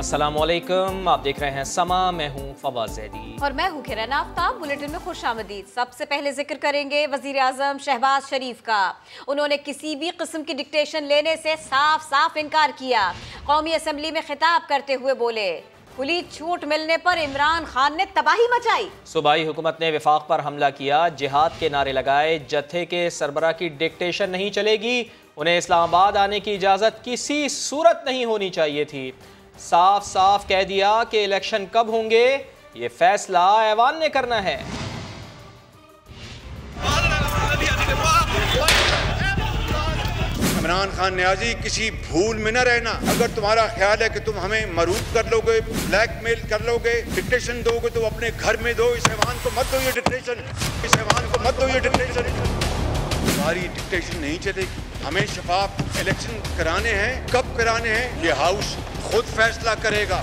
अस्सलामुअलैकुम, आप देख रहे हैं समा। मैं हूं फवाद ज़ैदी और मैं हूं किरण आफ्ताब। बुलेटिन में खुशामदीद। सबसे पहले जिक्र करेंगे वजीर आजम शहबाज शरीफ का। उन्होंने किसी भी किस्म की डिक्टेशन लेने से साफ साफ इनकार किया। कौमी असम्बली में खिताब करते हुए बोले, खुली छूट मिलने पर इमरान खान ने तबाही मचाई। सूबाई हुकूमत ने विफाक पर हमला किया, जिहाद के नारे लगाए। जत्थे के सरबराह की डिक्टेशन नहीं चलेगी, उन्हें इस्लामाबाद आने की इजाज़त किसी सूरत नहीं होनी चाहिए थी। साफ साफ कह दिया कि इलेक्शन कब होंगे ये फैसला ऐवान ने करना है। इमरान खान न्याजी, किसी भूल में न रहना। अगर तुम्हारा ख्याल है कि तुम हमें मरूद कर लोगे, ब्लैकमेल कर लोगे, डिक्टेशन दोगे तो अपने घर में दो। इस ऐवान को मत दो ये डिक्टेशन, इस ऐवान को मत दो ये डिक्टेशन। हमारी डिक्टेशन नहीं चलेगी। हमें शफाफ इलेक्शन कराने हैं। कब कराने हैं ये हाउस खुद फैसला करेगा।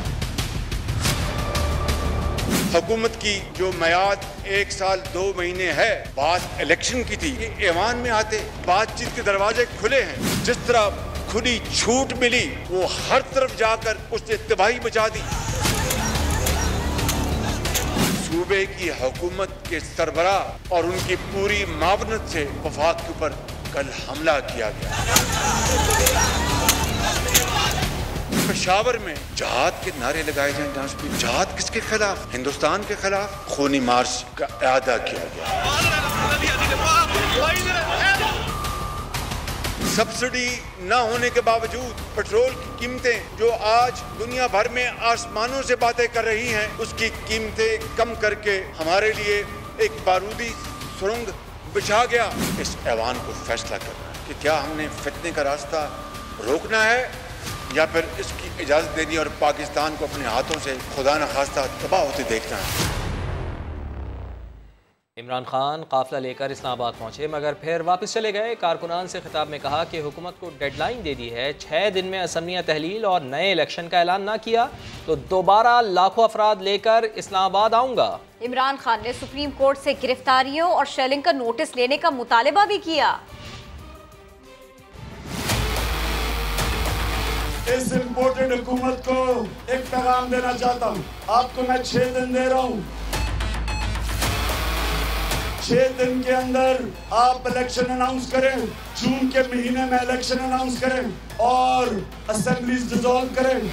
हुकूमत की जो मियाद 1 साल 2 महीने है, बात इलेक्शन की थी। ये ऐवान में आते बातचीत के दरवाजे खुले हैं। जिस तरह खुली छूट मिली वो हर तरफ जाकर उसने तबाही मचा दी। सूबे की हुकूमत के सरबराह और उनकी पूरी मावनत से वफाक के ऊपर कल हमला किया गया। पेशावर में जहाद के नारे लगाए जाए, जहां जहाद किसके खिलाफ? हिंदुस्तान के खिलाफ। खूनी मार्च का इरादा किया गया। सब्सिडी न होने के बावजूद पेट्रोल की कीमतें जो आज दुनिया भर में आसमानों से बातें कर रही हैं, उसकी कीमतें कम करके हमारे लिए एक बारूदी सुरंग बिछा गया। इस ऐवान को फैसला करना कि क्या हमने फितने का रास्ता रोकना है या फिर इसकी इजाजत देनी और पाकिस्तान को अपने हाथों से खुदा न खास्ता तबाह होते देखना है। इमरान खान काफिला लेकर इस्लामाबाद पहुंचे मगर फिर वापस चले गए। कारकुनान से खिताब में कहा कि हुकूमत को डेडलाइन दे दी है, 6 दिन में असम्बलियाँ तहलील और नए इलेक्शन का ऐलान ना किया तो दोबारा लाखों अफराद लेकर इस्लामाबाद आऊँगा। इमरान खान ने सुप्रीम कोर्ट से गिरफ्तारियों और शेलिंग का नोटिस लेने का मुतालबा भी किया। इस इम्पोर्टेड हुकूमत को एक पैगाम देना चाहता हूँ। आपको मैं 6 दिन दे रहा हूँ। 6 दिन के अंदर आप इलेक्शन अनाउंस करें। जून के महीने में इलेक्शन अनाउंस करें और असेंबलीज डिसॉल्व करें।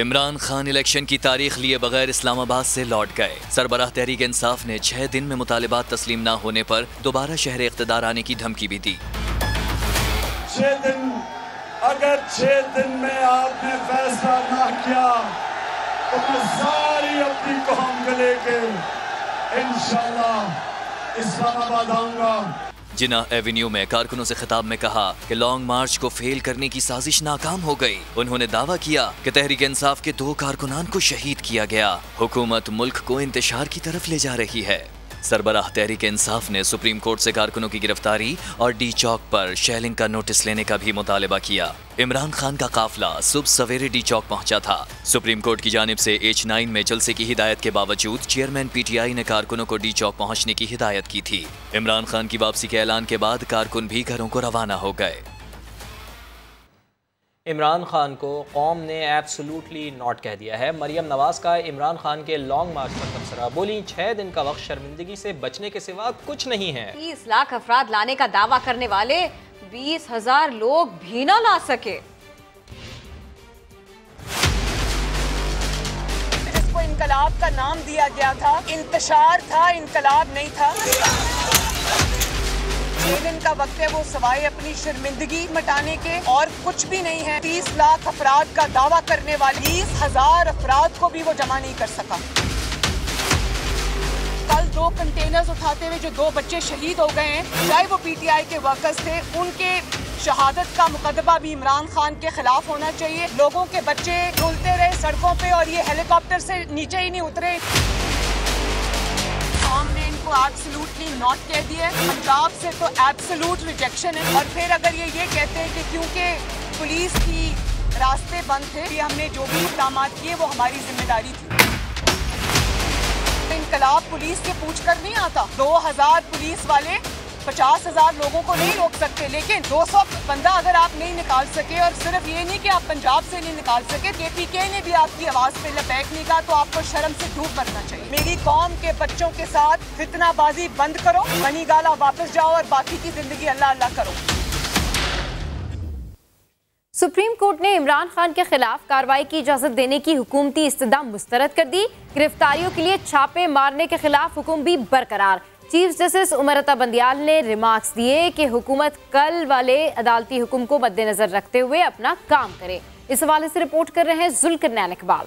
इमरान खान इलेक्शन की तारीख लिए बगैर इस्लामाबाद से लौट गए। सरबराह तहरीक इंसाफ ने 6 दिन में मुतालिबात तस्लीम न होने पर दोबारा शहर इख्तिदार आने की धमकी भी दी। 6 दिन, अगर 6 दिन में आपने फैसला ना किया तो मैं सारी अपनी कौम को लेके इंशाल्लाह इस्लामाबाद आऊंगा। जिना एवेन्यू में कारकुनों से खिताब में कहा कि लॉन्ग मार्च को फेल करने की साजिश नाकाम हो गई। उन्होंने दावा किया कि तहरीक इंसाफ के 2 कारकुनान को शहीद किया गया। हुकूमत मुल्क को इंतशार की तरफ ले जा रही है। सरबराह तहरीक इंसाफ ने सुप्रीम कोर्ट से कारकुनों की गिरफ्तारी और डी चौक पर शेलिंग का नोटिस लेने का भी मुतालबा किया। इमरान खान का काफिला सुबह सवेरे डी चौक पहुंचा था। सुप्रीम कोर्ट की जानिब से H9 में जलसे की हिदायत के बावजूद चेयरमैन PTI ने कारकुनों को डी चौक पहुंचने की हिदायत की थी। इमरान खान की वापसी के ऐलान के बाद कारकुन भी घरों को रवाना हो गए। इमरान खान को कौम ने एब्सोल्युटली नॉट कह दिया है। मरियम नवाज का इमरान खान के लॉन्ग मार्च पर तबसरा। बोली, 6 दिन का वक्त शर्मिंदगी से बचने के सिवा कुछ नहीं है। 30 लाख अफराद लाने का दावा करने वाले 20,000 लोग भी ना ला सके। जिसको इनकलाब का नाम दिया गया था, इंतशार था, इनकलाब नहीं था। 6 दिन का वक्त है, वो सवाए अपनी शर्मिंदगी मिटाने के और कुछ भी नहीं है। 30 लाख अफराद का दावा करने वाले 20,000 अफराद को भी वो जमा नहीं कर सका। कल 2 कंटेनर्स उठाते हुए जो 2 बच्चे शहीद हो गए हैं, चाहे वो PTI के वर्कर्स थे, उनके शहादत का मुकदमा भी इमरान खान के खिलाफ होना चाहिए। लोगों के बच्चे रुलते रहे सड़कों पे और ये हेलीकॉप्टर से नीचे ही नहीं उतरे। हमने इनको एब्सोल्युटली नॉट कह दिया है। पंजाब से तो एब्सोल्यूट रिजेक्शन है। और फिर अगर ये कहते हैं कि क्योंकि पुलिस की रास्ते बंद थे, कि हमने जो भी इक़दाम किए वो हमारी जिम्मेदारी थी। इनकलाब पुलिस से पूछ कर नहीं आता। 2000 पुलिस वाले 50,000 लोगों को नहीं रोक सकते, लेकिन 200 बंदा अगर आप नहीं निकाल सके, और सिर्फ ये नहीं कि आप पंजाब से नहीं निकाल सके, KPK ने भी आपकी आवाज पे लपैक नहीं कहा, तो आपको शर्म से डूब मरना चाहिए। मेरी कौम के बच्चों के साथ फितनाबाजी बंद करो, बनी गाला वापस जाओ और बाकी की जिंदगी अल्लाह अल्लाह करो। सुप्रीम कोर्ट ने इमरान खान के खिलाफ कार्रवाई की इजाजत देने की हुकूमती इस्तदा मुस्तरद कर दी। गिरफ्तारियों के लिए छापे मारने के खिलाफ हुक्म भी बरकरार। चीफ जस्टिस उमर अता बंदियाल ने रिमार्क्स दिए कि हुकूमत कल वाले अदालती हुक्म को मद्देनजर रखते हुए अपना काम करे। इस हवाले से रिपोर्ट कर रहे हैं जुल्करनैन इकबाल।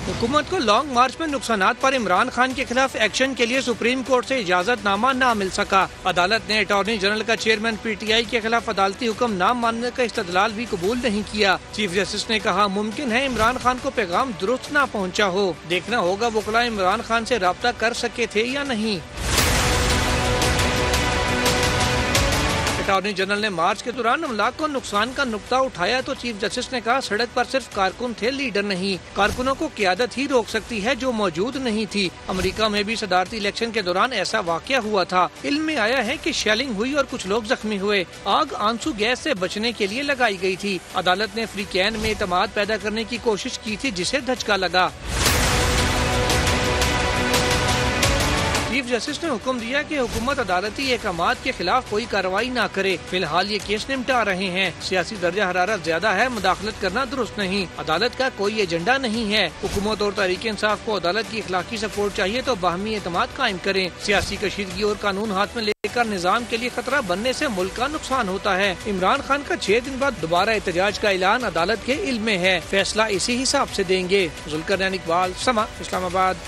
हुकूमत को लॉन्ग मार्च में नुकसानात पर इमरान खान के खिलाफ एक्शन के लिए सुप्रीम कोर्ट से इजाजतनामा न मिल सका। अदालत ने अटॉर्नी जनरल का चेयरमैन PTI के खिलाफ अदालती हुक्म न मानने का इस्तदलाल भी कबूल नहीं किया। चीफ जस्टिस ने कहा, मुमकिन है इमरान खान को पैगाम दुरुस्त न पहुँचा हो, देखना होगा वकला इमरान खान से राब्ता कर सके थे या नहीं। अटॉर्नी जनरल ने मार्च के दौरान अमलाक को नुकसान का नुक्ता उठाया तो चीफ जस्टिस ने कहा, सड़क पर सिर्फ कारकुन थे, लीडर नहीं। कारकुनों को क़यादत ही रोक सकती है जो मौजूद नहीं थी। अमेरिका में भी सदारती इलेक्शन के दौरान ऐसा वाकया हुआ था। इल्म में आया है कि शेलिंग हुई और कुछ लोग जख्मी हुए। आग आंसू गैस से बचने के लिए लगाई गई थी। अदालत ने अफ्रीकैन में एतमाद पैदा करने की कोशिश की थी, जिसे धचका लगा। चीफ जस्टिस ने हुक्म दिया कि हुकूमत अदालती अहकामात के खिलाफ कोई कार्रवाई न करे। फिलहाल ये केस निपटा रहे हैं। सियासी दर्जा हरारत ज्यादा है, मुदाखलत करना दुरुस्त नहीं। अदालत का कोई एजेंडा नहीं है। हुकूमत और तहरीक इंसाफ को अदालत की इखलाकी सपोर्ट चाहिए तो बाहमी एतमाद कायम करें। सियासी कशीदगी और कानून हाथ में लेकर निजाम के लिए खतरा बनने से मुल्क का नुकसान होता है। इमरान खान का 6 दिन बाद दोबारा एहतजाज का ऐलान अदालत के इल्म में है। फैसला इसी हिसाब से देंगे। जुल्करनैन इकबाल, समा, इस्लामाबाद।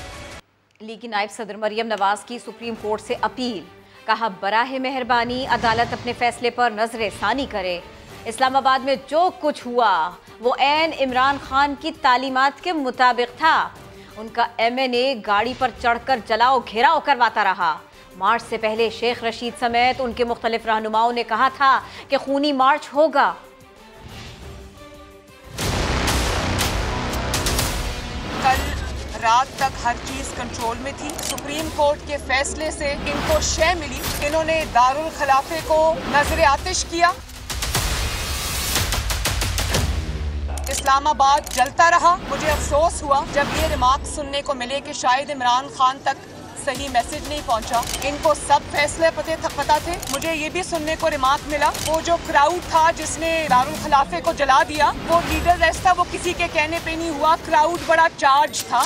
लीगी नायब सदर मरियम नवाज की सुप्रीम कोर्ट से अपील। कहा, बराह मेहरबानी अदालत अपने फैसले पर नजर सानी करे। इस्लामाबाद में जो कुछ हुआ वो ऐन इमरान खान की तालीमात के मुताबिक था। उनका MNA गाड़ी पर चढ़कर जलाओ घेराव करवाता रहा। मार्च से पहले शेख रशीद समेत उनके मुख्तलिफ रहनुमाओं ने कहा था कि खूनी मार्च होगा। कल रात तक हर चीज कंट्रोल में थी। सुप्रीम कोर्ट के फैसले से इनको शय मिली। इन्होंने दारुल खिलाफे को नजर आतिश किया। इस्लामाबाद जलता रहा। मुझे अफसोस हुआ जब ये रिमार्क सुनने को मिले कि शायद इमरान खान तक सही मैसेज नहीं पहुंचा। इनको सब फैसले पता थे। मुझे ये भी सुनने को रिमार्क मिला, वो जो क्राउड था जिसने दारुल खिलाफे को जला दिया, वो लीडर ऐसा वो किसी के कहने पे नहीं हुआ। क्राउड बड़ा चार्ज था।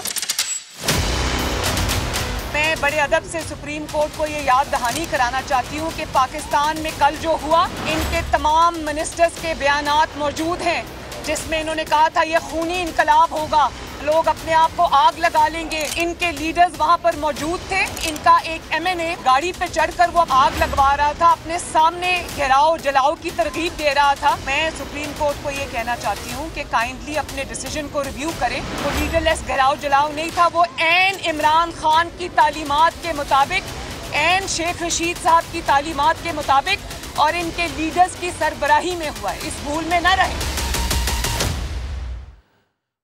मैं बड़े अदब से सुप्रीम कोर्ट को ये याद दहानी कराना चाहती हूँ कि पाकिस्तान में कल जो हुआ, इनके तमाम मिनिस्टर्स के बयानात मौजूद हैं जिसमें इन्होंने कहा था ये खूनी इनकलाब होगा, लोग अपने आप को आग लगा लेंगे। इनके लीडर्स वहाँ पर मौजूद थे। इनका एक MNA गाड़ी पे चढ़कर वो आग लगवा रहा था, अपने सामने घेराव जलाओ की तरगीब दे रहा था। मैं सुप्रीम कोर्ट को ये कहना चाहती हूँ कि काइंडली अपने डिसीजन को रिव्यू करें। वो लीडरलेस घेराव जलाओ नहीं था, वो ऐन इमरान खान की तालीमात के मुताबिक, ऐन शेख रशीद साहब की तालीमात के मुताबिक और इनके लीडर्स की सरबराही में हुआ है। इस भूल में न रहें।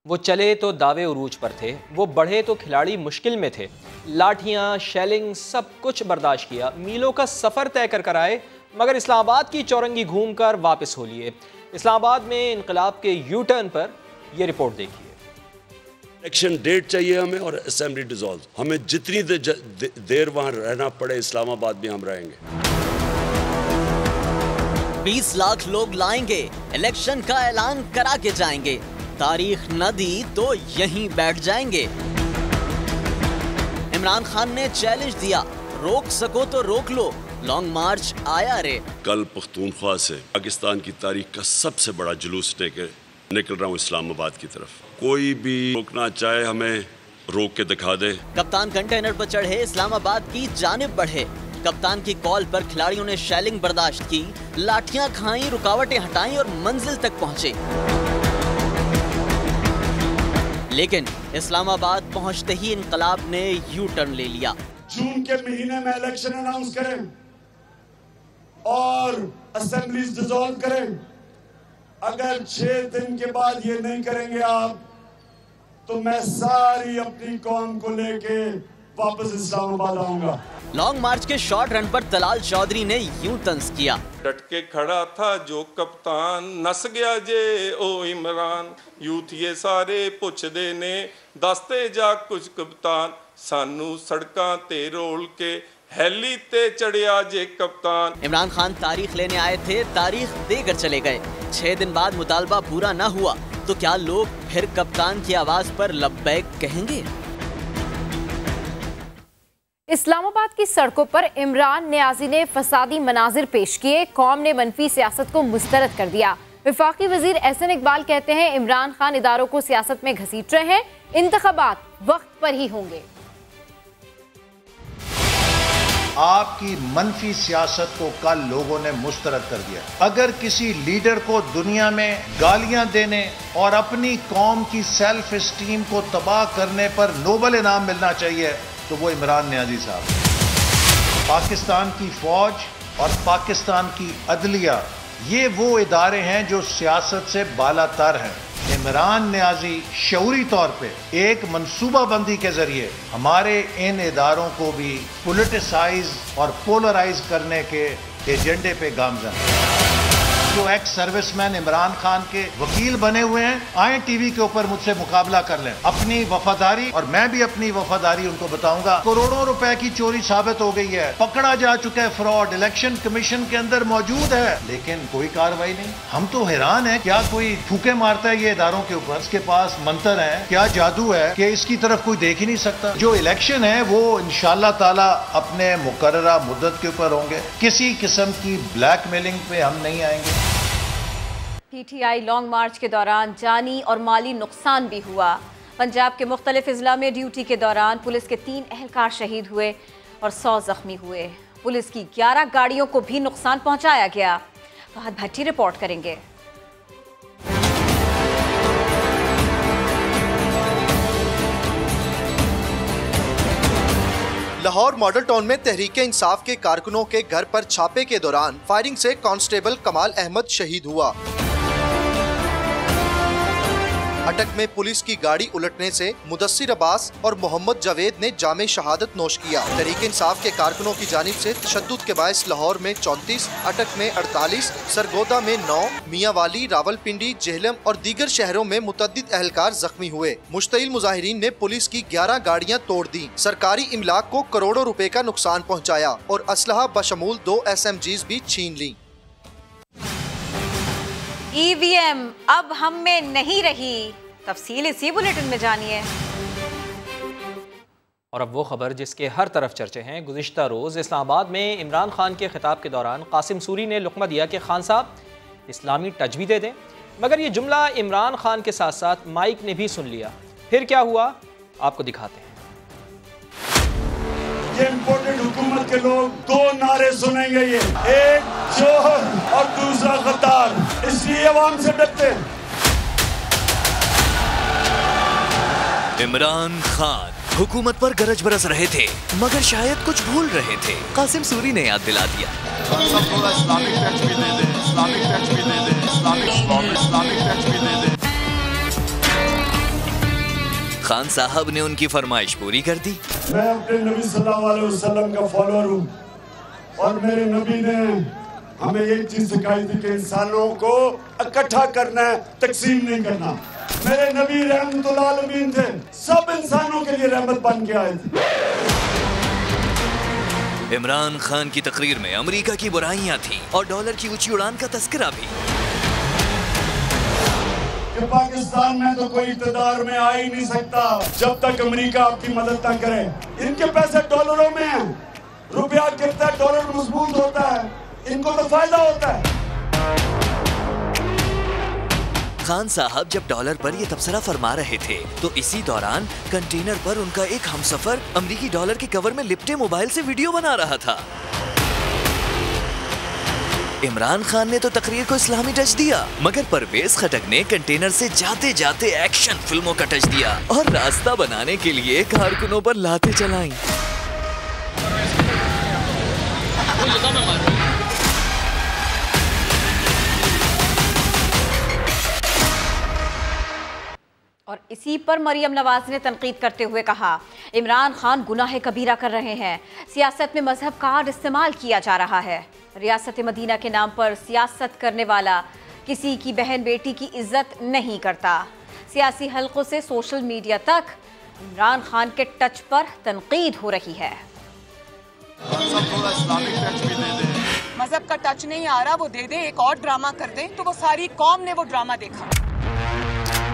वो चले तो दावे उरूज पर थे, वो बढ़े तो खिलाड़ी मुश्किल में थे। लाठियाँ, शेलिंग, सब कुछ बर्दाश्त किया। मीलों का सफ़र तय कर आए, मगर इस्लामाबाद की चौरंगी घूम कर वापस हो लिए। इस्लामाबाद में इनकलाब के यू टर्न पर यह रिपोर्ट देखिए। इलेक्शन डेट चाहिए हमें और असेंबली डिसॉल्व। हमें जितनी देर वहाँ रहना पड़े इस्लामाबाद में हम रहेंगे। 20 लाख लोग लाएंगे, इलेक्शन का ऐलान करा के जाएंगे। तारीख न दी तो यहीं बैठ जाएंगे। इमरान खान ने चैलेंज दिया, रोक सको तो रोक लो, लॉन्ग मार्च आया रे। कल पख्तूनख्वा से पाकिस्तान की तारीख का सबसे बड़ा जुलूस निकल रहा हूँ इस्लामाबाद की तरफ। कोई भी रोकना चाहे हमें रोक के दिखा दे। कप्तान कंटेनर पर चढ़े, इस्लामाबाद की जानिब बढ़े। कप्तान की कॉल पर खिलाड़ियों ने शेलिंग बर्दाश्त की, लाठियां खाई, रुकावटें हटाई और मंजिल तक पहुंचे। लेकिन इस्लामाबाद पहुंचते ही इनकलाब ने यू टर्न ले लिया। जून के महीने में इलेक्शन अनाउंस करें और असेंबलीज डिसॉल्व करें। अगर 6 दिन के बाद ये नहीं करेंगे आप, तो मैं सारी अपनी कौम को लेके वापस इस्लामाबाद आऊंगा। लॉन्ग मार्च के शॉर्ट रन पर तलाल चौधरी ने यूं तंज किया। डट के खड़ा था जो कप्तान, नस गया जे ओ इमरान, यूथ ये सारे पुछदे ने दसते जा कुछ कप्तान, सानू सड़कां ते रोल के हेली ते चढ़िया जे कप्तान। इमरान खान तारीख लेने आए थे, तारीख देकर चले गए। 6 दिन बाद मुतालबा पूरा ना हुआ तो क्या लोग फिर कप्तान की आवाज पर लब्बैक कहेंगे? इस्लामाबाद की सड़कों पर इमरान नियाजी ने फसादी मनाजिर पेश किए, कौम ने मनफी सियासत को मुस्तरद कर दिया। वफाकी वजीर एहसन इकबाल कहते हैं इमरान खान इदारों को सियासत में घसीट रहे हैं, इंतखाबात वक्त पर ही होंगे। आपकी मनफी सियासत को कल लोगों ने मुस्तरद कर दिया। अगर किसी लीडर को दुनिया में गालियां देने और अपनी कौम की सेल्फ एस्टीम को तबाह करने पर नोबल इनाम मिलना चाहिए तो वो इमरान नियाजी साहब। पाकिस्तान की फौज और पाकिस्तान की अदलिया ये वो इदारे हैं जो सियासत से बालातर हैं। इमरान नियाजी शऊरी तौर पे एक मंसूबाबंदी के जरिए हमारे इन इदारों को भी पॉलिटिसाइज और पोलराइज करने के एजेंडे पे गामजन है। जो एक्स सर्विसमैन इमरान खान के वकील बने हुए हैं, आए टीवी के ऊपर मुझसे मुकाबला कर लें। अपनी वफादारी और मैं भी अपनी वफादारी उनको बताऊंगा। करोड़ों रुपए की चोरी साबित हो गई है, पकड़ा जा चुका है, फ्रॉड इलेक्शन कमीशन के अंदर मौजूद है, लेकिन कोई कार्रवाई नहीं। हम तो हैरान हैं, क्या कोई फूके मारता है ये इदारों के ऊपर? इसके पास मंत्र है, क्या जादू है कि इसकी तरफ कोई देख ही नहीं सकता? जो इलेक्शन है वो इंशाअल्लाह ताला अपने मुकर्ररा मुद्दत के ऊपर होंगे। किसी किस्म की ब्लैकमेलिंग पे हम नहीं आएंगे। पीटीआई लॉन्ग मार्च के दौरान जानी और माली नुकसान भी हुआ। पंजाब के मुख्तलिफ अजला में ड्यूटी के दौरान पुलिस के 3 एहलकार शहीद हुए और 100 जख्मी हुए। पुलिस की 11 गाड़ियों को भी नुकसान पहुंचाया गया। फहद भट्टी रिपोर्ट करेंगे। लाहौर मॉडल टाउन में तहरीके इंसाफ के कारकुनों के घर पर छापे के दौरान फायरिंग से कांस्टेबल कमाल अहमद शहीद हुआ। अटक में पुलिस की गाड़ी उलटने से मुदस्सिर अब्बास और मोहम्मद जावेद ने जामे शहादत नोश किया। तहरीके इंसाफ के कारकुनों की जानिब से तशद्दुद के बायस लाहौर में 34, अटक में 48, सरगोदा में 9, मियांवाली, रावलपिंडी, जेहलम और दीगर शहरों में मुतअद्दिद एहलकार जख्मी हुए। मुश्तइल मुजाहिरीन ने पुलिस की 11 गाड़ियाँ तोड़ दी, सरकारी इमलाक को करोड़ों रुपए का नुकसान पहुँचाया और असलहा बशमूल 2 SMGs भी छीन ली। ईवीएम अब हम में नहीं रही, तफसील इसी बुलेटिन में जानिए। और अब वो खबर जिसके हर तरफ चर्चे हैं। गुज़िश्ता रोज़ इस्लामाबाद में इमरान खान के खिताब के दौरान कासिम सूरी ने लुक़मा दिया कि खान साहब इस्लामी टच भी दे दें, मगर ये जुमला इमरान खान के साथ साथ माइक ने भी सुन लिया। फिर क्या हुआ आपको दिखाते हैं। ये इम्पोर्टेड हुकूमत के लोग 2 नारे सुनेंगे, ये एक जोहर और दूसरा गद्दार, इसलिए अवाम से डरते हैं। इमरान खान हुकूमत पर गरज बरस रहे थे, मगर शायद कुछ भूल रहे थे। कासिम सूरी ने याद दिला दिया। इस्लामिक टच भी दे दे, इस्लामिक टच भी दे दे, इस्लामिक टच भी दे दे। खान साहब ने उनकी फरमाइश पूरी कर दी। मैं अपने नबी सल्लल्लाहु अलैहि वसल्लम का फॉलोअर हूँ और मेरे नबी ने हमें एक चीज सिखाई थी कि इंसानों को इकट्ठा करना है, तकसीम नहीं करना। मेरे नबी रहमतुल आलमीन थे, सब इंसानों के लिए रहमत बन के आए थे। इमरान खान की तकरीर में अमेरिका की बुराइयां थी और डॉलर की ऊंची उड़ान का तस्करा भी। कि पाकिस्तान में तो कोई इक़्तिदार में आ ही नहीं सकता जब तक अमेरिका आपकी मदद न करे। इनके पैसे डॉलरों में हैं, रुपया गिरता है, डॉलर मजबूत होता है, इनको तो फायदा होता है। खान साहब जब डॉलर पर ये तबसरा फरमा रहे थे तो इसी दौरान कंटेनर पर उनका एक हमसफर अमेरिकी डॉलर के कवर में लिपटे मोबाइल से वीडियो बना रहा था। इमरान खान ने तो तकरीर को इस्लामी टच दिया, मगर परवेज खटक ने कंटेनर से जाते जाते एक्शन फिल्मों का टच दिया और रास्ता बनाने के लिए कारकुनों पर लाते चलाई। और इसी पर मरियम नवाज ने तनकीद करते हुए कहा, इमरान खान गुनाह कबीरा कर रहे हैं। सियासत में मजहब कार्ड इस्तेमाल किया जा रहा है। रियासत मदीना के नाम पर सियासत करने वाला किसी की बहन बेटी की इज्जत नहीं करता। सियासी हलकों से सोशल मीडिया तक इमरान खान के टच पर तनकीद हो रही है। मजहब का टच नहीं आ रहा, वो दे दे, एक और ड्रामा कर दे, तो वो सारी कौम ने वो ड्रामा देखा।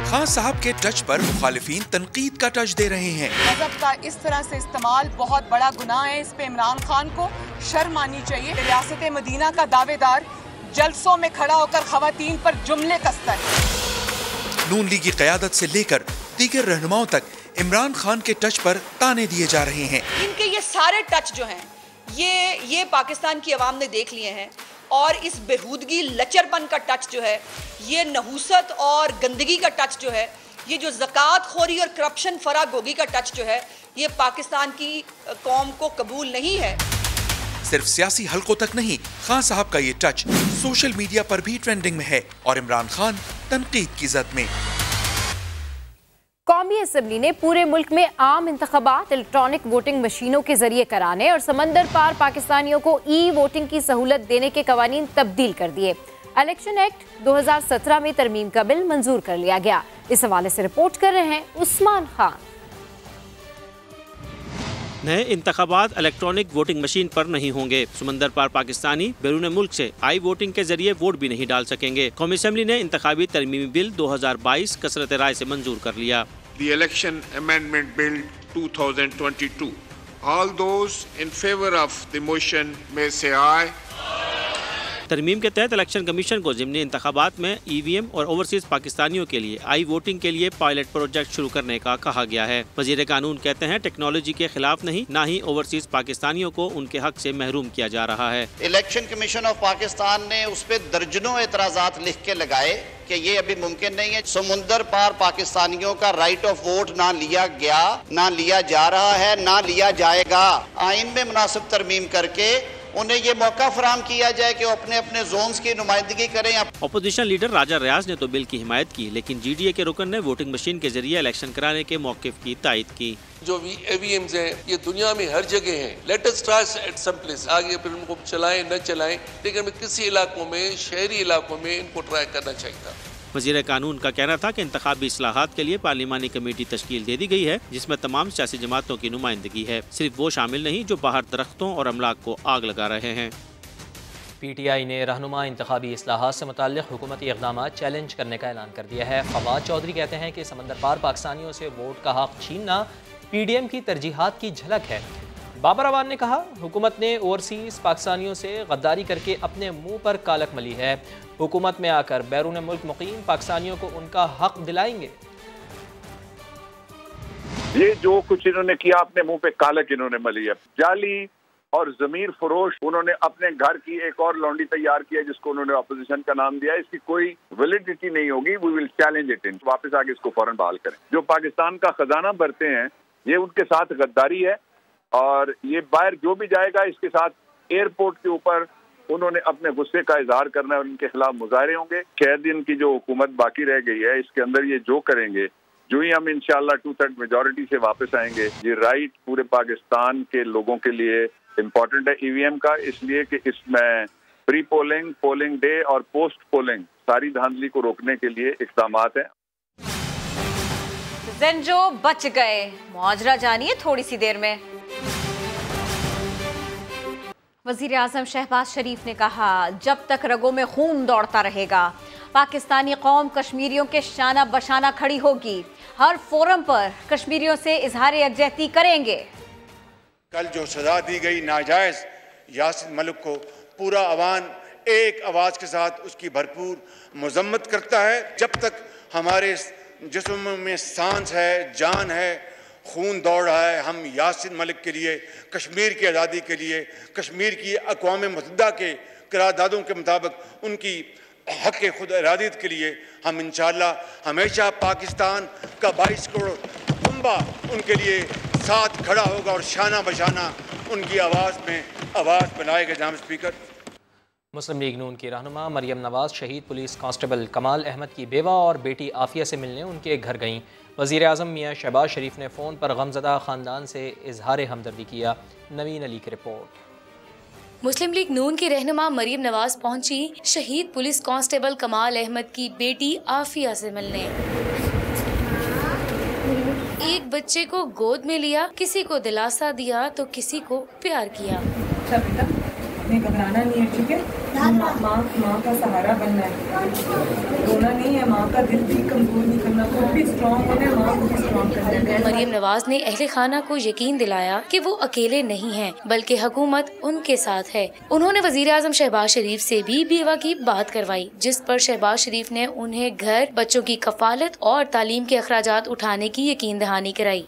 खान साहब के टच पर मुखालिफिन तनकीद का टच दे रहे हैं। मजहब का इस तरह से इस्तेमाल बहुत बड़ा गुनाह है। इस पे इमरान खान को शर्म आनी चाहिए। रियासत मदीना का दावेदार जलसों में खड़ा होकर खवातीन पर जुमले कसता है। नून लीग की क़यादत से लेकर दीगर रहनुमाओं तक इमरान खान के टच पर ताने दिए जा रहे हैं। इनके ये सारे टच जो हैं, ये पाकिस्तान की आवाम ने देख लिए हैं और इस बेहूदगी लचरपन का टच जो है, ये नहूसत और गंदगी का टच जो है, ये जो ज़कात खोरी और करप्शन फरागोगी का टच जो है, ये पाकिस्तान की कौम को कबूल नहीं है। सिर्फ सियासी हलकों तक नहीं, खान साहब का ये टच सोशल मीडिया पर भी ट्रेंडिंग में है और इमरान खान तनकीद की जद में। कौमी असम्बली ने पूरे मुल्क में आम इंतखाबात इलेक्ट्रॉनिक वोटिंग मशीनों के जरिए कराने और समंदर पार पाकिस्तानियों को ई वोटिंग की सहूलत देने के कवानीन तब्दील कर दिए। इलेक्शन एक्ट 2017 में तरमीम का बिल मंजूर कर लिया गया। इस हवाले से रिपोर्ट कर रहे हैं उस्मान खान। नए इंतखाबात इलेक्ट्रॉनिक वोटिंग मशीन पर नहीं होंगे। समंदर पार पाकिस्तानी बैरून मुल्क से आई वोटिंग के जरिए वोट भी नहीं डाल सकेंगे। कौमी असम्बली ने इंतखाबी तरमीमी बिल 2022 कसरत राय से मंजूर कर लिया। The Election Amendment Bill 2022. All those in favor of the motion may say aye. तरमीम के तहत इलेक्शन कमीशन को ज़िमनी इंतखाबात में EVM और ओवरसीज पाकिस्तानियों के लिए आई वोटिंग के लिए पायलट प्रोजेक्ट शुरू करने का कहा गया है। वजीर कानून कहते हैं टेक्नोलॉजी के खिलाफ नहीं, ना ही ओवरसीज पाकिस्तानियों को उनके हक से महरूम किया जा रहा है। इलेक्शन कमीशन ऑफ पाकिस्तान ने उस पर दर्जनों एतराज़ात लिख के लगाए कि ये अभी मुमकिन नहीं है। समुंदर पार पाकिस्तानियों का राइट ऑफ वोट ना लिया गया, ना लिया जा रहा है, ना लिया जाएगा। आइन में मुनासिब तरमीम करके उन्हें ये मौका फराहम किया जाए कि वो अपने अपने जोन्स की नुमाइंदगी करें। अपोजिशन लीडर राजा रियाज ने तो बिल की हिमायत की, लेकिन GDA के रुकन ने वोटिंग मशीन के जरिए इलेक्शन कराने के मौक़िफ़ की तायद की। जो EVMs हैं ये दुनिया में हर जगह हैं। Let us try at some place, आगे फिर उनको चलाएं न चलाएं, लेकिन हमें किसी इलाकों में, शहरी इलाकों में इनको ट्राई करना चाहिए था। वज़ीर कानून का कहना था कि इंतखाबी इस्लाहात के लिए पार्लिमानी कमेटी तश्कील दे दी गई है, जिसमें तमाम सियासी जमातों की नुमाइंदगी है। सिर्फ वो शामिल नहीं जो बाहर दरख्तों और अमलाक को आग लगा रहे हैं। PTI ने रहनुमा इंतखाबी इस्लाहात से मुताल्लिक़ हुकूमती इक़दामात चैलेंज करने का ऐलान कर दिया है। फवाद चौधरी कहते हैं कि समंदर पार पाकिस्तानियों से वोट का हक छीनना PDM की तरजीहात की झलक है। बाबर अवान ने कहा, हुकूमत ने ओवरसीज़ पाकिस्तानियों से गद्दारी करके अपने मुंह पर कालक मली है। हुकूमत में आकर बैरून मुल्क मुकीम पाकिस्तानियों को उनका हक दिलाएंगे। ये जो कुछ इन्होंने किया, अपने मुंह पे कालक इन्होंने मली है। जाली और जमीर फरोश उन्होंने अपने घर की एक और लौंडी तैयार किया जिसको उन्होंने अपोजिशन का नाम दिया। इसकी कोई वैलिडिटी नहीं होगी। We will challenge it in. वापस आके इसको फौरन बहाल करें। जो पाकिस्तान का खजाना भरते हैं ये उनके साथ गद्दारी है और ये बाहर जो भी जाएगा इसके साथ एयरपोर्ट के ऊपर उन्होंने अपने गुस्से का इजहार करना है और इनके खिलाफ मुजाहरे होंगे। 6 दिन की जो हुकूमत बाकी रह गई है इसके अंदर ये जो करेंगे, जो ही हम इंशाल्लाह 2/3 मेजॉरिटी से वापस आएंगे, ये राइट पूरे पाकिस्तान के लोगों के लिए इम्पोर्टेंट है EVM का, इसलिए कि इसमें प्री पोलिंग, पोलिंग डे और पोस्ट पोलिंग सारी धांधली को रोकने के लिए इक़दामात हैं। ज़ेंजो बच गए, मुआजरा जानिए थोड़ी सी देर में। वज़ीर आज़म शहबाज शरीफ ने कहा, जब तक रगों में खून दौड़ता रहेगा पाकिस्तानी कौम कश्मीरियों के शाना बशाना खड़ी होगी। हर फोरम पर कश्मीरियों से इजहार यकजहती करेंगे। कल जो सजा दी गई नाजायज यासिन मलिक को पूरा अवान एक आवाज के साथ उसकी भरपूर मजम्मत करता है। जब तक हमारे जिस्म में सांस है, जान है, खून दौड़ रहा है, हम यासिन मलिक के लिए, कश्मीर की आज़ादी के लिए, कश्मीर की अक़वाम मुत्तहिदा के करारदादों के मुताबिक उनकी हक़ खुद इरादियत के लिए हम इंशाअल्लाह हमेशा पाकिस्तान का 22 करोड़ कुंबा उनके लिए साथ खड़ा होगा और शाना बशाना उनकी आवाज़ में आवाज़ बनाएगा। जनाब स्पीकर, मुस्लिम लीग नून की रहनुमा मरियम नवाज शहीद पुलिस कांस्टेबल कमाल अहमद की बेवा और बेटी आफिया से मिलने उनके घर गईं। वज़ीर आज़म मियाँ शहबाज शरीफ ने फ़ोन पर गमज़दा ख़ानदान से इजहार हमदर्दी किया। नवीन अली की रिपोर्ट। मुस्लिम लीग नून की रहनुमा मरियम नवाज पहुंची शहीद पुलिस कांस्टेबल कमाल अहमद की बेटी आफिया से मिलने। एक बच्चे को गोद में लिया, किसी को दिलासा दिया तो किसी को प्यार किया। नहीं घबराना नहीं है, ठीक है। माँ का सहारा बनना है, रोना नहीं है। माँ का दिल भी कमजोर नहीं करना, खुद भी स्ट्रॉन्ग होना है, माँ को भी स्ट्रॉन्ग करना है। मरियम नवाज ने अहले खाना को यकीन दिलाया कि वो अकेले नहीं हैं, बल्कि हुकूमत उनके साथ है। उन्होंने वजीर आज़म शहबाज शरीफ से भी बेवा की बात करवाई, जिस पर शहबाज शरीफ ने उन्हें घर, बच्चों की कफालत और तालीम के अखराजात उठाने की यकीन दहानी कराई।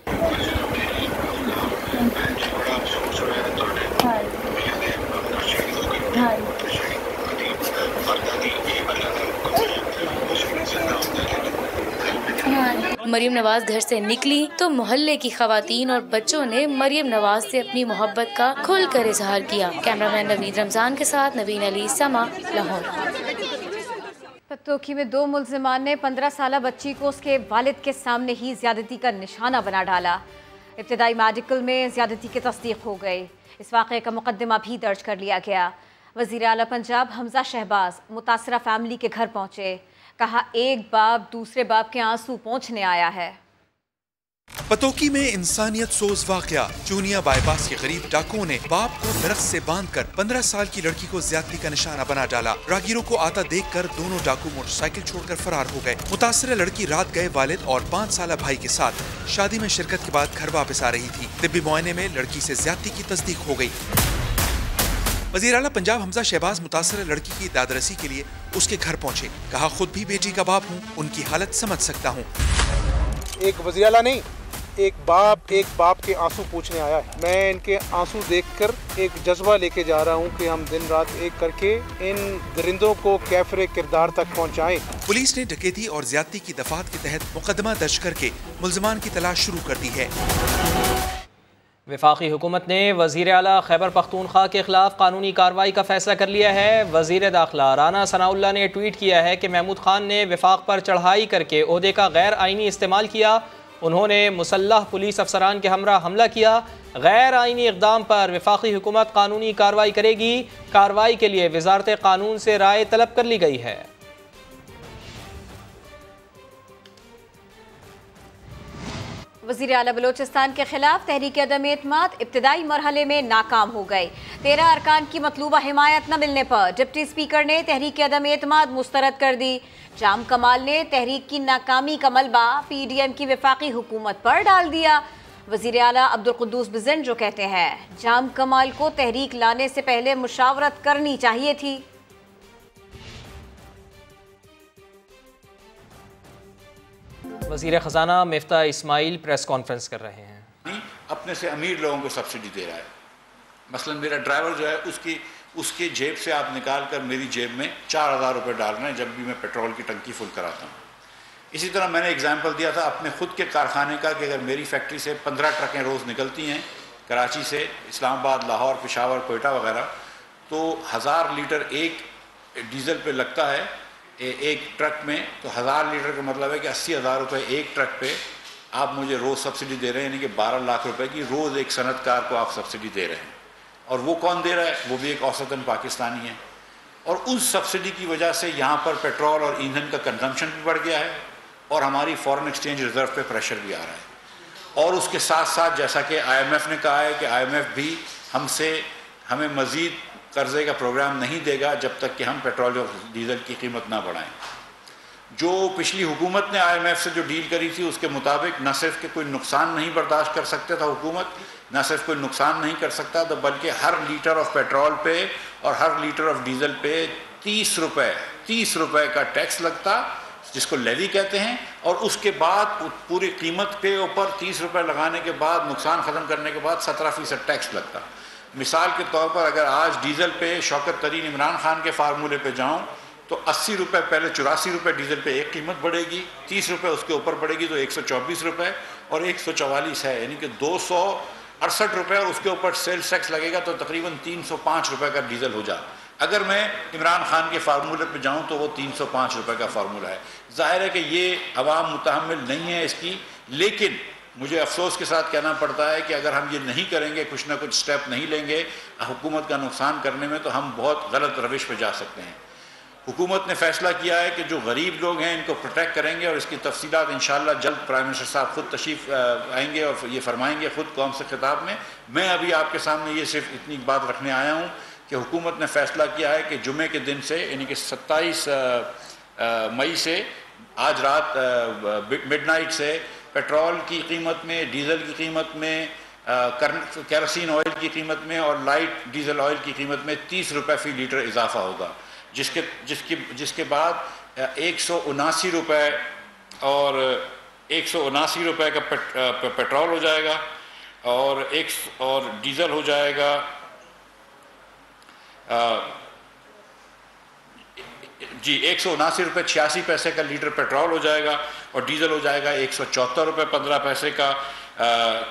मरियम नवाज घर से निकली तो मोहल्ले की खवातीन और बच्चों ने मरियम नवाज से अपनी मोहब्बत का खुलकर इजहार किया। कैमरामैन नवीद रमजान के साथ नवीन अली, समा, लाहौर। पत्तोकी में 2 मुल्जिमान ने 15 साला बच्ची को उसके वालिद के सामने ही ज्यादती का निशाना बना डाला। इब्तिदाई मेडिकल में ज्यादती की तस्दीक हो गई। इस वाक़े का मुकदमा भी दर्ज कर लिया गया। वज़ीर आला पंजाब हमजा शहबाज मुतासरा फैमिली के घर पहुंचे। कहा, एक बाप दूसरे बाप के आंसू पोंछने आया है। पतोकी में इंसानियत सोज वाकया। चूनिया बाईपास के करीब डाकुओं ने बाप को दरख्त से बांधकर 15 साल की लड़की को ज्यादती का निशाना बना डाला। राहगीरों को आता देखकर दोनों डाकू मोटरसाइकिल छोड़कर फरार हो गए। मुतासरा लड़की रात गए वालिद और 5 साला भाई के साथ शादी में शिरकत के बाद घर वापस आ रही थी। तिब्बी मुआयने में लड़की से ज्यादती की तस्दीक हो गई। वज़ीर आला पंजाब हमजा शहबाज मुतासरा लड़की की दादरसी के लिए उसके घर पहुंचे। कहा, खुद भी बेटी का बाप हूँ, उनकी हालत समझ सकता हूँ। एक वज़ीर आला नहीं, एक बाप के आंसू पूछने आया है। मैं इनके आंसू देखकर एक जज्बा लेके जा रहा हूँ कि हम दिन रात एक करके इन दरिंदों को कैफरे किरदार तक पहुँचाएं। पुलिस ने डकैती और ज्यादती की दफात के तहत मुकदमा दर्ज करके मुल्जिमान की तलाश शुरू कर दी है। वफाकी हुकूमत ने वज़ीर आला खैबर पख्तूनख्वा के खिलाफ कानूनी कार्रवाई का फैसला कर लिया है। वज़ीर दाखिला राना सनाउल्लाह ने ट्वीट किया है कि महमूद खान ने वफाक पर चढ़ाई करके ओहदे का गैर आइनी इस्तेमाल किया। उन्होंने मुसल्लह पुलिस अफसरान के हमरा हमला किया। गैर आइनी इक़दाम पर वफाकी हुकूमत कानूनी कार्रवाई करेगी। कार्रवाई के लिए वज़ारत कानून से राय तलब कर ली गई है। वज़ीर आला बलोचिस्तान के खिलाफ तहरीक अदम एतमाद इब्तिदाई मरहले में नाकाम हो गए। 13 अरकान की मतलूबा हिमायत न मिलने पर डिप्टी स्पीकर ने तहरीक अदम एतमाद मुस्तरद कर दी। जाम कमाल ने तहरीक की नाकामी का मलबा PDM की वफाकी हुकूमत पर डाल दिया। वज़ीर आला अब्दुल कुद्दूस बिज़न जो कहते हैं, जाम कमाल को तहरीक लाने से पहले मुशावरत करनी चाहिए थी। वज़ीर ख़जाना मिफ्ता इस्माइल प्रेस कॉन्फ्रेंस कर रहे हैं। अपने से अमीर लोगों को सब्सिडी दे रहा है। मसलन मेरा ड्राइवर जो है उसकी जेब से आप निकाल कर मेरी जेब में 4000 रुपये डाल रहे हैं जब भी मैं पेट्रोल की टंकी फुल कराता हूँ। इसी तरह मैंने एग्जाम्पल दिया था अपने खुद के कारखाने का कि अगर मेरी फैक्ट्री से 15 ट्रकें रोज़ निकलती हैं कराची से, इस्लामाबाद, लाहौर, पेशावर, कोयटा वगैरह, तो 1000 लीटर एक डीजल पे लगता है एक ट्रक में। तो 1000 लीटर का मतलब है कि 80,000 रुपये एक ट्रक पे आप मुझे रोज़ सब्सिडी दे रहे हैं, यानी कि 12 लाख रुपए की रोज़ एक सनतकार को आप सब्सिडी दे रहे हैं। और वो कौन दे रहा है? वो भी एक औसतन पाकिस्तानी है। और उस सब्सिडी की वजह से यहाँ पर पेट्रोल और ईंधन का कंजम्पशन भी बढ़ गया है और हमारी फॉरेन एक्सचेंज रिजर्व पे प्रेशर भी आ रहा है। और उसके साथ साथ जैसा कि IMF ने कहा है कि IMF भी हमें मज़ीद कर्जे का प्रोग्राम नहीं देगा जब तक कि हम पेट्रोल और डीजल की कीमत ना बढ़ाएं। जो पिछली हुकूमत ने IMF से जो डील करी थी उसके मुताबिक न सिर्फ कि कोई नुकसान नहीं बर्दाश्त कर सकते था हुकूमत, न सिर्फ कोई नुकसान नहीं कर सकता था, बल्कि हर लीटर ऑफ पेट्रोल पे और हर लीटर ऑफ डीजल पे 30 रुपये का टैक्स लगता, जिसको लेवी कहते हैं। और उसके बाद पूरी कीमत के ऊपर 30 रुपये लगाने के बाद, नुकसान ख़त्म करने के बाद 17% टैक्स लगता। मिसाल के तौर पर अगर आज डीजल पे शौकत तरीन इमरान खान के फार्मूले पे जाऊं तो 80 रुपये पहले 84 रुपये डीजल पे एक कीमत बढ़ेगी, 30 रुपये उसके ऊपर बढ़ेगी तो 124 रुपये और 144 है, यानी कि 268 रुपये और उसके ऊपर सेल्स टैक्स लगेगा तो तकरीबन 305 रुपये का डीजल हो अगर मैं इमरान खान के फार्मूले पे जाऊं तो वो 305 रुपए का फार्मूला है। जाहिर है कि ये अवाम मुतहम्मिल नहीं है इसकी, लेकिन मुझे अफसोस के साथ कहना पड़ता है कि अगर हम ये नहीं करेंगे, कुछ ना कुछ स्टेप नहीं लेंगे हुकूमत का नुकसान करने में, तो हम बहुत गलत रविश पे जा सकते हैं। हुकूमत ने फैसला किया है कि जो गरीब लोग हैं इनको प्रोटेक्ट करेंगे और इसकी तफसीलात इंशाअल्लाह जल्द प्राइम मिनिस्टर साहब खुद तशरीफ़ आएंगे और ये फरमाएंगे खुद कौम से खिताब में। मैं अभी आपके सामने ये सिर्फ इतनी बात रखने आया हूँ कि हुकूमत ने फैसला किया है कि जुमे के दिन से यानी कि 27 मई से आज रात मिडनाइट से पेट्रोल की कीमत में, डीज़ल की कीमत में, केरोसिन ऑयल की कीमत में और लाइट डीजल ऑयल की कीमत में 30 रुपये फ़ी लीटर इजाफा होगा, जिसके बाद 179 रुपये और 179 रुपये का पेट्रोल हो जाएगा और डीज़ल हो जाएगा जी 179 रुपये 86 पैसे का लीटर पेट्रोल हो जाएगा और डीजल हो जाएगा 174 रुपये 15 पैसे का,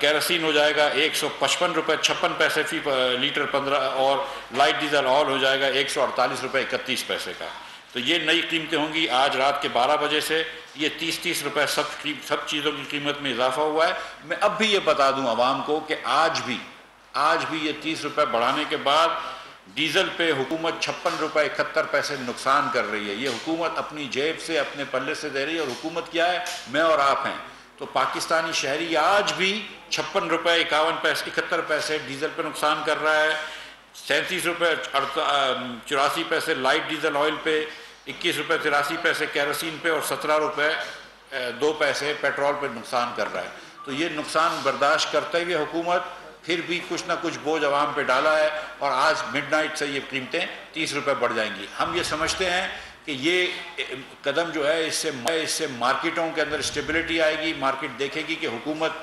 केरोसिन हो जाएगा 155 रुपये 56 पैसे फी लीटर 15 और लाइट डीजल ऑयल हो जाएगा 148 रुपये 31 पैसे का। तो ये नई कीमतें होंगी आज रात के 12 बजे से। ये 30-30 रुपये सब चीज़ों की कीमत में इजाफा हुआ है। मैं अब भी ये बता दूँ आवाम को कि आज भी ये 30 रुपये बढ़ाने के बाद डीजल पे हुकूमत 56 रुपये 71 पैसे नुकसान कर रही है। ये हुकूमत अपनी जेब से अपने पल्ले से दे रही है और हुकूमत क्या है, मैं और आप हैं। तो पाकिस्तानी शहरी आज भी 56 रुपये 51 पैसे 71 पैसे डीजल पे नुकसान कर रहा है, 37 रुपये 84 पैसे लाइट डीजल ऑयल पे, 21 रुपये 83 पैसे केरोसिन पे और 17 रुपये 2 पैसे पेट्रोल पे नुकसान कर रहा है। तो ये नुकसान बर्दाश्त करते हुए हुकूमत फिर भी कुछ ना कुछ बोझ आवाम पे डाला है और आज मिडनाइट से ये कीमतें 30 रुपये बढ़ जाएंगी। हम ये समझते हैं कि ये कदम जो है इससे मार्केटों के अंदर स्टेबिलिटी आएगी, मार्केट देखेगी कि हुकूमत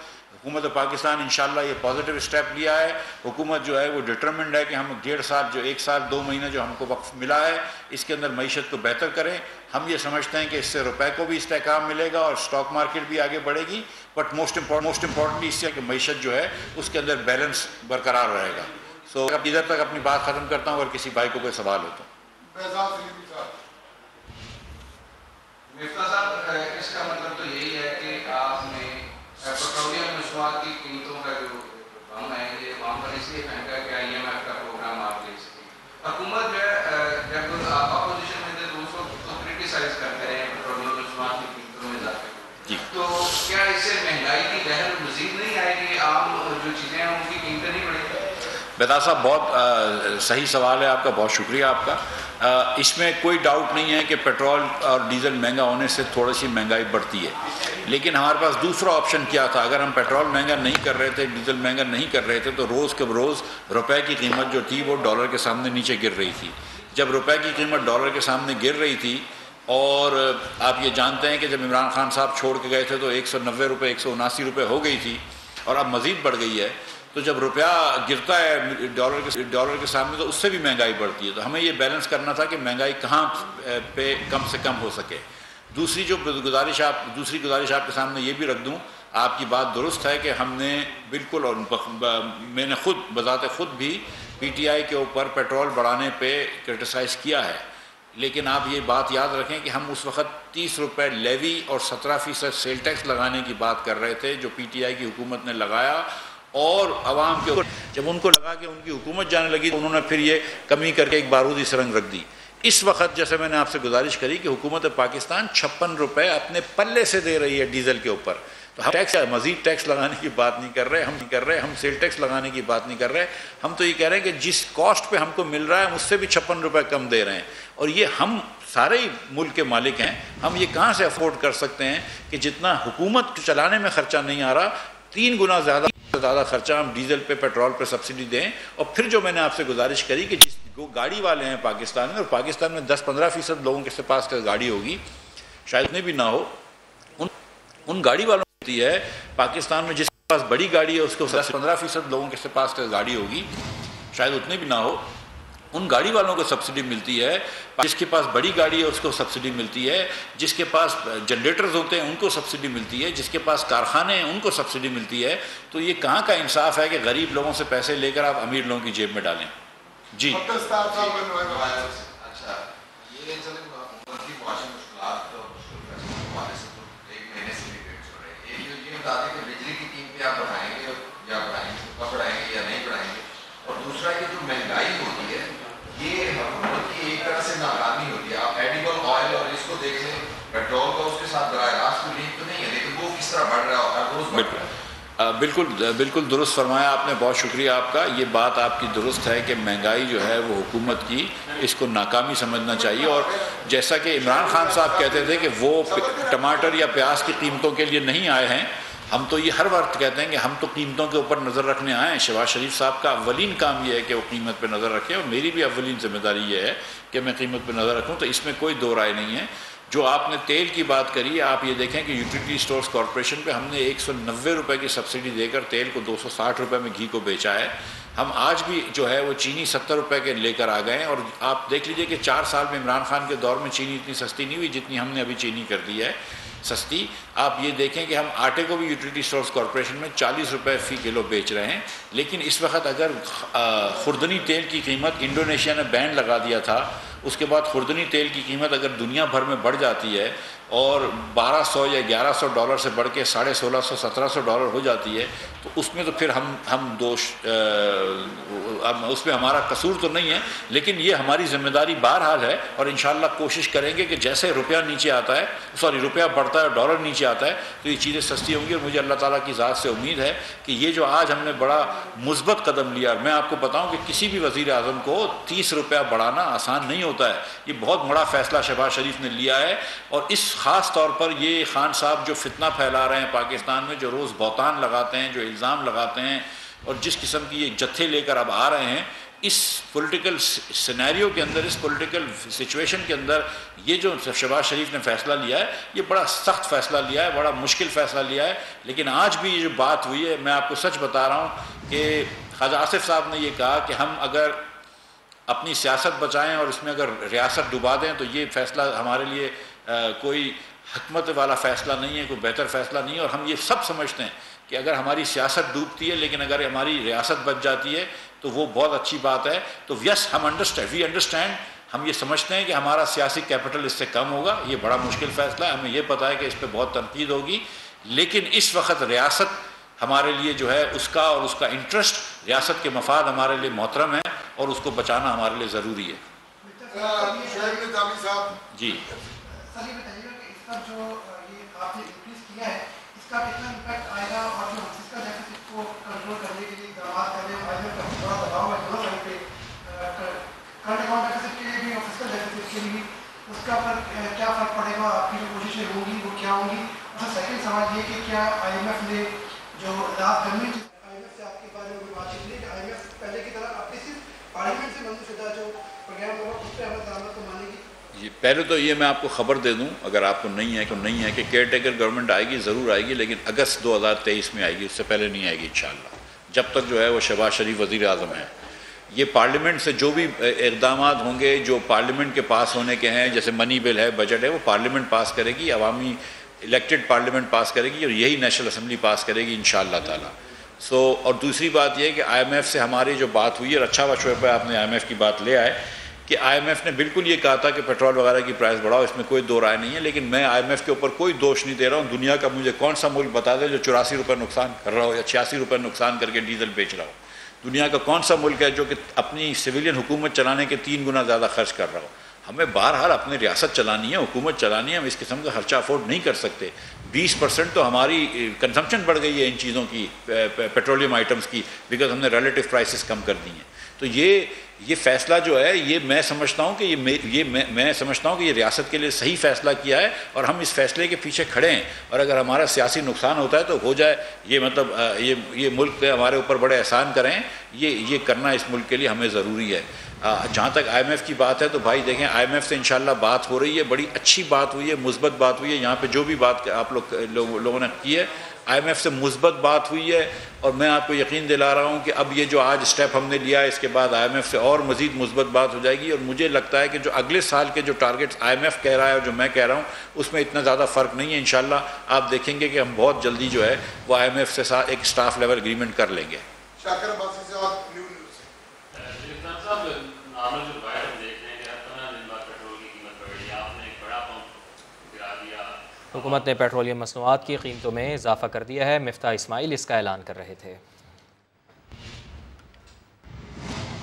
पाकिस्तान इंशाल्लाह ये पॉजिटिव स्टेप लिया है। हुकूमत जो है वो डिटरमिन्ड है कि हम 1.5 साल जो 1 साल 2 महीने जो हमको वक्त मिला है इसके अंदर मईशत को बेहतर करें। हम ये समझते हैं कि इससे रुपए को भी इस्तेहकाम मिलेगा और स्टॉक मार्केट भी आगे बढ़ेगी, बट मोस्ट इम्पॉर्टेंटली इससे कि मईशत जो है उसके अंदर बैलेंस बरकरार रहेगा। सो अब इधर तक अपनी बात ख़त्म करता हूँ। अगर किसी भाई को कोई सवाल हो तो। इसका मतलब तो यही है कि आपने पेट्रोलियम मसनूआत की कीमतों का जो हम है ये वहाँ पर इसलिए फेंका कि IMF का प्रोग्राम आप ले सकें। हुकूमत जो है जब आप अपोजिशन में थे तो उसको तो क्रिटिसाइज करते रहे पेट्रोलियम मसनूआत की कीमतों में इजाफे, तो क्या इससे महंगाई की लहर मज़ीद नहीं आएगी, आम जो चीज़ें हैं उनकी कीमतें नहीं बढ़ेंगी? बेदा साहब बहुत सही सवाल है आपका, बहुत शुक्रिया आपका। इसमें कोई डाउट नहीं है कि पेट्रोल और डीजल महंगा होने से थोड़ी सी महंगाई बढ़ती है, लेकिन हमारे पास दूसरा ऑप्शन क्या था। अगर हम पेट्रोल महंगा नहीं कर रहे थे, डीजल महंगा नहीं कर रहे थे, तो रोज़ के रोज़ रुपए की कीमत जो थी वो डॉलर के सामने नीचे गिर रही थी। जब रुपए की कीमत डॉलर के सामने गिर रही थी और आप ये जानते हैं कि जब इमरान खान साहब छोड़ के गए थे तो 190 रुपये 179 रुपये हो गई थी और अब मज़ीद बढ़ गई है। तो जब रुपया गिरता है डॉलर के सामने तो उससे भी महंगाई बढ़ती है। तो हमें ये बैलेंस करना था कि महंगाई कहाँ पे कम से कम हो सके। दूसरी गुजारिश आपके सामने ये भी रख दूँ, आपकी बात दुरुस्त है कि हमने बिल्कुल और मैंने खुद बजाते खुद भी PTI के ऊपर पेट्रोल बढ़ाने पे क्रिटिसाइज़ किया है, लेकिन आप ये बात याद रखें कि हम उस वक्त 30 रुपये लेवी और 17% सेल टैक्स लगाने की बात कर रहे थे जो PTI की हुकूमत ने लगाया और आवाम के जब उनको लगा कि उनकी हुकूमत जाने लगी तो उन्होंने फिर ये कमी करके एक बारूदी सुरंग रख दी। इस वक्त जैसे मैंने आपसे गुजारिश करी कि हुकूमत पाकिस्तान 56 रुपये अपने पल्ले से दे रही है डीजल के ऊपर, तो हम मजीद टैक्स लगाने की बात नहीं कर रहे, हम सेल टैक्स लगाने की बात नहीं कर रहे। हम तो ये कह रहे हैं कि जिस कॉस्ट पे हमको मिल रहा है उससे भी 56 रुपये कम दे रहे हैं। और ये हम सारे ही मुल्क के मालिक हैं, हम ये कहाँ से अफोर्ड कर सकते हैं कि जितना हुकूमत चलाने में खर्चा नहीं आ रहा 3 गुना ज़्यादा खर्चा हम डीजल पे पेट्रोल पे सब्सिडी दें। और फिर जो मैंने आपसे गुजारिश करी कि जिस गाड़ी वाले हैं पाकिस्तान में, और पाकिस्तान में 10-15% लोगों के पास गाड़ी होगी, शायद उतने भी ना हो, उन गाड़ी वालों की है पाकिस्तान में जिसके पास बड़ी गाड़ी है उसको 10-15% लोगों के पास गाड़ी होगी, शायद उतने भी ना हो, उन गाड़ी वालों को सब्सिडी मिलती है। जिसके पास बड़ी गाड़ी है उसको सब्सिडी मिलती है, जिसके पास जनरेटर्स होते हैं उनको सब्सिडी मिलती है, जिसके पास कारखाने हैं उनको सब्सिडी मिलती है। तो ये कहाँ का इंसाफ है कि गरीब लोगों से पैसे लेकर आप अमीर लोगों की जेब में डालें। जी अच्छा, ये की मुआशी मुश्किलात तो हमारे से तो एक महीने से भी पेश हो रहे हैं। एक ये बता दें कि बिजली की कीमतें आप बढ़ाएंगे या बढ़ाएंगे, कब बढ़ाएंगे या नहीं बढ़ाएंगे, और दूसरा कि जो महंगाई होती है ये हुकूमत की एक तरह से नाकामी होती है। आप एडिबल ऑयल और इसको देख लें, पेट्रोल का उसके साथ बराह रास्त कोई लिंक तो नहीं है, लेकिन वो किस तरह बढ़ रहा है, हर रोज बढ़ रहा है। बिल्कुल दुरुस्त फरमाया आपने, बहुत शुक्रिया आपका। ये बात आपकी दुरुस्त है कि महंगाई जो है वो हुकूमत की, इसको नाकामी समझना चाहिए। और जैसा कि इमरान खान साहब कहते थे कि वो टमाटर या प्याज की कीमतों के लिए नहीं आए हैं, हम तो ये हर वक्त कहते हैं कि हम तो कीमतों के ऊपर नज़र रखने आए हैं। शहबाज शरीफ साहब का अव्वलीन काम ये है कि वो कीमत पर नज़र रखें, और मेरी भी अव्वलीन जिम्मेदारी ये है कि मैं कीमत पर नज़र रखूँ। तो इसमें कोई दो राय नहीं है। जो आपने तेल की बात करी, आप ये देखें कि यूटिलिटी स्टोर्स कॉरपोरेशन पे हमने 190 रुपये की सब्सिडी देकर तेल को 260 रुपये में घी को बेचा है। हम आज भी जो है वो चीनी 70 रुपये के लेकर आ गए हैं। और आप देख लीजिए कि 4 साल में इमरान खान के दौर में चीनी इतनी सस्ती नहीं हुई जितनी हमने अभी चीनी कर दी है सस्ती। आप ये देखें कि हम आटे को भी यूटिलिटी स्टोर्स कॉरपोरेशन में 40 रुपये फ़ी किलो बेच रहे हैं। लेकिन इस वक्त अगर खुर्दनी तेल की कीमत, इंडोनेशिया ने बैन लगा दिया था, उसके बाद खुर्दनी तेल की कीमत अगर दुनिया भर में बढ़ जाती है और 1200 या 1100 डॉलर से बढ़ के 1650 1700 डॉलर हो जाती है, तो उसमें तो फिर हम दोष, उसमें हमारा कसूर तो नहीं है, लेकिन ये हमारी जिम्मेदारी बहरहाल है। और इंशाल्लाह कोशिश करेंगे कि जैसे रुपया नीचे आता है, रुपया बढ़ता है, डॉलर नीचे आता है, तो ये चीज़ें सस्ती होंगी। और मुझे अल्लाह ताला की ज़ात से उम्मीद है कि ये जो आज हमने बड़ा मुस्बत कदम लिया, मैं आपको बताऊँ कि किसी भी वज़ीर आज़म को 30 रुपया बढ़ाना आसान नहीं होता है। ये बहुत बड़ा फ़ैसला शहबाज शरीफ ने लिया है। और इस ख़ास तौर पर ये खान साहब जो फितना फैला रहे हैं पाकिस्तान में, जो रोज़ बहतान लगाते हैं, जो इल्ज़ाम लगाते हैं, और जिस किस्म की ये जत्थे लेकर अब आ रहे हैं, इस पॉलिटिकल सिनेरियो के अंदर, इस पॉलिटिकल सिचुएशन के अंदर, ये जो शहबाज शरीफ ने फ़ैसला लिया है, ये बड़ा सख्त फ़ैसला लिया है, बड़ा मुश्किल फ़ैसला लिया है। लेकिन आज भी ये जो बात हुई है, मैं आपको सच बता रहा हूँ कि ख्वाजा आसिफ साहब ने ये कहा कि हम अगर अपनी सियासत बचाएं और इसमें अगर रियासत डुबा दें तो ये फ़ैसला हमारे लिए कोई हिकमत वाला फ़ैसला नहीं है, कोई बेहतर फ़ैसला नहीं है। और हम ये सब समझते हैं कि अगर हमारी सियासत डूबती है लेकिन अगर हमारी रियासत बच जाती है तो वो बहुत अच्छी बात है। तो यस, हम वी अंडरस्टैंड, हम ये समझते हैं कि हमारा सियासी कैपिटल इससे कम होगा। ये बड़ा मुश्किल फ़ैसला है, हमें ये पता है कि इस पर बहुत तनकीद होगी, लेकिन इस वक्त रियासत हमारे लिए जो है उसका और उसका इंटरेस्ट, रियासत के मफाद हमारे लिए मोहतरम है और उसको बचाना हमारे लिए ज़रूरी है। जी सर ये बताइएगा कि इसका जो ये आपने इंक्रीज किया है, इसका कितना इम्पैक्ट आएगा, और जो इसका डेफिसिट को कंट्रोल करने के लिए इक़दाम करने वाले का बड़ा दबाव है दोनों साइड पे, करंट अकाउंट डेफिसिट के लिए भी और फिस्कल डेफिसिट के लिए भी, उसका पर क्या फ़र्क पड़ेगा, आपकी जो कोशिशें होंगी वो क्या होंगी। और सेकंड सवाल ये कि क्या IMF ने जो राहत करनी, IMF से आपके बारे में बातचीत नहीं, IMF पहले की तरह आपने सिर्फ पार्लियामेंट से मंजूरशुदा जो प्रोग्राम होगा उस पर अमल दरामद को मानेगी। पहले तो ये मैं आपको ख़बर दे दूं, अगर आपको नहीं है कि केयर टेकर गवर्नमेंट आएगी, ज़रूर आएगी, लेकिन अगस्त 2023 में आएगी, उससे पहले नहीं आएगी इंशाअल्लाह। जब तक जो है वो शहबाज शरीफ वज़ीर आज़म है, ये पार्लियामेंट से जो भी इक़दाम होंगे जो पार्लियामेंट के पास होने के हैं, जैसे मनी बिल है, बजट है, वो पार्लियामेंट पास करेगी, अवामी इलेक्टेड पार्लियामेंट पास करेगी और यही नेशनल असम्बली पास करेगी इंशाअल्लाह ताला। और दूसरी बात यह है कि IMF से हमारी जो बात हुई है, अच्छा हुआ शोएब भाई आपने IMF की बात ले आए, कि IMF ने बिल्कुल ये कहा था कि पेट्रोल वगैरह की प्राइस बढ़ाओ, इसमें कोई दो राय नहीं है। लेकिन मैं IMF के ऊपर कोई दोष नहीं दे रहा हूँ। दुनिया का मुझे कौन सा मुल्क बता दे जो 84 रुपये नुकसान कर रहा हो या 86 रुपये नुकसान करके डीजल बेच रहा हो। दुनिया का कौन सा मुल्क है जो कि अपनी सिविलियन हुकूमत चलाने के 3 गुना ज़्यादा खर्च कर रहा हो। हमें बहरहाल अपनी रियासत चलानी है, हुकूमत चलानी है, हम इस किस्म का खर्चा अफोर्ड नहीं कर सकते। 20% तो हमारी कंजम्पशन बढ़ गई है इन चीज़ों की, पेट्रोलियम आइटम्स की, बिकॉज हमने रिलेटिव प्राइसेस कम कर दी हैं। तो ये फ़ैसला जो है, ये मैं समझता हूँ कि मैं समझता हूँ कि ये रियासत के लिए सही फ़ैसला किया है और हम इस फ़ैसले के पीछे खड़े हैं। और अगर हमारा सियासी नुकसान होता है तो हो जाए, ये मतलब ये मुल्क पे हमारे ऊपर बड़े एहसान करें, ये करना इस मुल्क के लिए हमें ज़रूरी है। जहाँ तक IMF की बात है तो भाई देखें, IMF से इंशाल्लाह बात हो रही है, बड़ी अच्छी बात हुई है, मुस्बत बात हुई है। यहाँ पे जो भी बात आप लोगों ने की है, IMF से मुस्बत बात हुई है। और मैं आपको यकीन दिला रहा हूँ कि अब ये जो आज स्टेप हमने लिया है, इसके बाद IMF से और मज़ीद मुस्बत बात हो जाएगी। और मुझे लगता है कि जो अगले साल के जो टारगेट्स IMF कह रहा है और जो मैं कह रहा हूँ, उसमें इतना ज़्यादा फ़र्क नहीं है। इंशाल्लाह आप देखेंगे कि हम बहुत जल्दी जो है वो IMF से साथ एक स्टाफ लेवल एग्रीमेंट कर लेंगे। हुकूमत ने पेट्रोलियम मसनूआत की कीमतों में इजाफा कर दिया है। मिफ्ता इस्माइल इसका ऐलान कर रहे थे।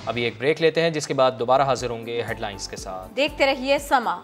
अभी एक ब्रेक लेते हैं, जिसके बाद दोबारा हाजिर होंगे हेडलाइंस के साथ। देखते रहिए समा।